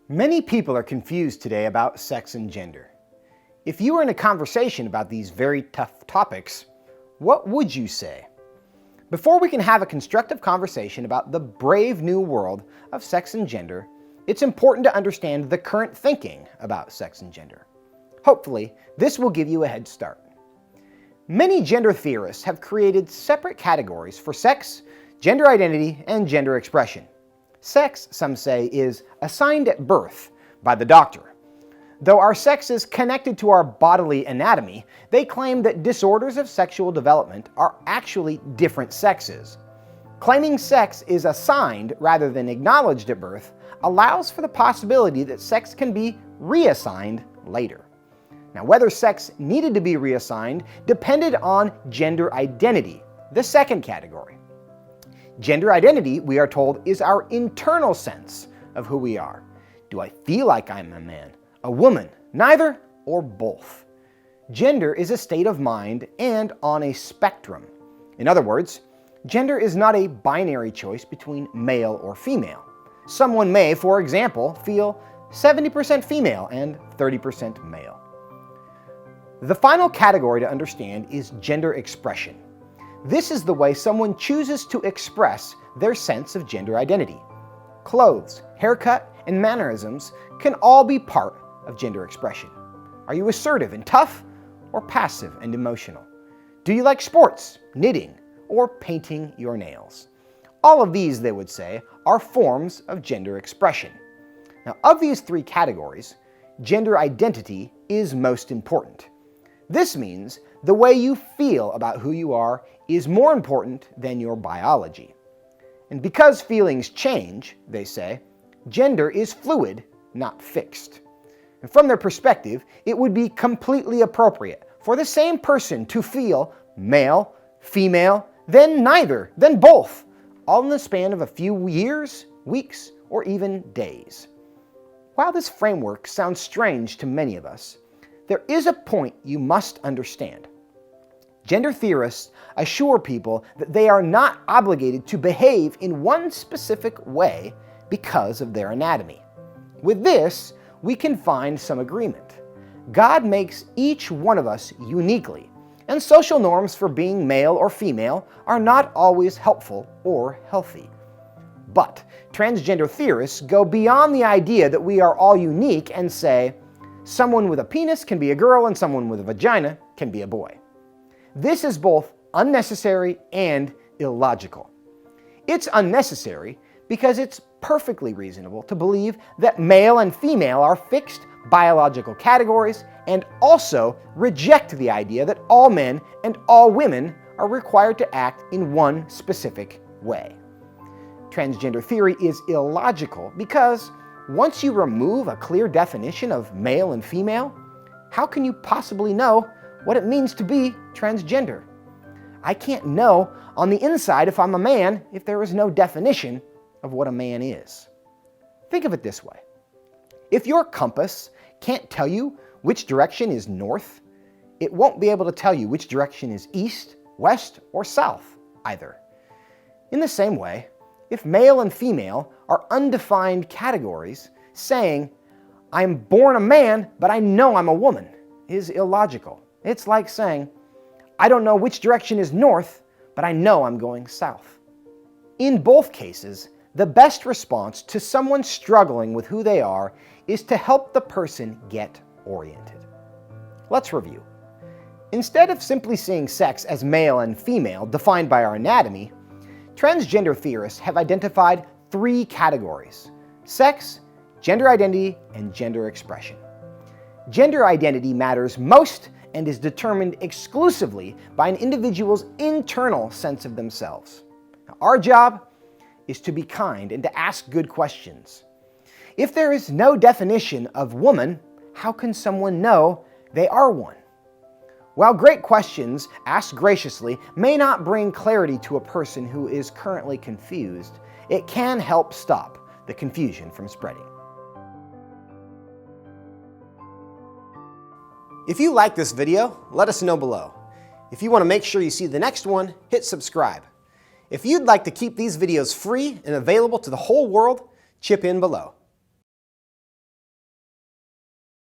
Many people are confused today about sex and gender. If you were in a conversation about these very tough topics, what would you say? Before we can have a constructive conversation about the brave new world of sex and gender, it's important to understand the current thinking about sex and gender. Hopefully, this will give you a head start. Many gender theorists have created separate categories for sex, gender identity, and gender expression. Sex, some say, is assigned at birth by the doctor. Though our sex is connected to our bodily anatomy, they claim that disorders of sexual development are actually different sexes. Claiming sex is assigned rather than acknowledged at birth allows for the possibility that sex can be reassigned later. Now, whether sex needed to be reassigned depended on gender identity, the second category. Gender identity, we are told, is our internal sense of who we are. Do I feel like I'm a man, a woman, neither, or both? Gender is a state of mind and on a spectrum. In other words, gender is not a binary choice between male or female. Someone may, for example, feel 70% female and 30% male. The final category to understand is gender expression. This is the way someone chooses to express their sense of gender identity. Clothes, haircut, and mannerisms can all be part of gender expression. Are you assertive and tough, or passive and emotional? Do you like sports, knitting, or painting your nails? All of these, they would say, are forms of gender expression. Now, of these three categories, gender identity is most important. This means the way you feel about who you are is more important than your biology. And because feelings change, they say, gender is fluid, not fixed. And from their perspective, it would be completely appropriate for the same person to feel male, female, then neither, then both, all in the span of a few years, weeks, or even days. While this framework sounds strange to many of us, there is a point you must understand. Gender theorists assure people that they are not obligated to behave in one specific way because of their anatomy. With this, we can find some agreement. God makes each one of us uniquely, and social norms for being male or female are not always helpful or healthy. But transgender theorists go beyond the idea that we are all unique and say, someone with a penis can be a girl and someone with a vagina can be a boy. This is both unnecessary and illogical. It's unnecessary because it's perfectly reasonable to believe that male and female are fixed biological categories and also reject the idea that all men and all women are required to act in one specific way. Transgender theory is illogical because once you remove a clear definition of male and female, how can you possibly know what it means to be transgender? I can't know on the inside if I'm a man if there is no definition of what a man is. Think of it this way. If your compass can't tell you which direction is north, it won't be able to tell you which direction is east, west, or south either. In the same way, if male and female are undefined categories, saying, I'm born a man, but I know I'm a woman, is illogical. It's like saying, I don't know which direction is north, but I know I'm going south. In both cases, the best response to someone struggling with who they are is to help the person get oriented. Let's review. Instead of simply seeing sex as male and female defined by our anatomy, transgender theorists have identified three categories: sex, gender identity, and gender expression. Gender identity matters most and is determined exclusively by an individual's internal sense of themselves. Now, our job is to be kind and to ask good questions. If there is no definition of woman, how can someone know they are one? While great questions asked graciously may not bring clarity to a person who is currently confused, it can help stop the confusion from spreading. If you like this video, let us know below. If you want to make sure you see the next one, hit subscribe. If you'd like to keep these videos free and available to the whole world, chip in below.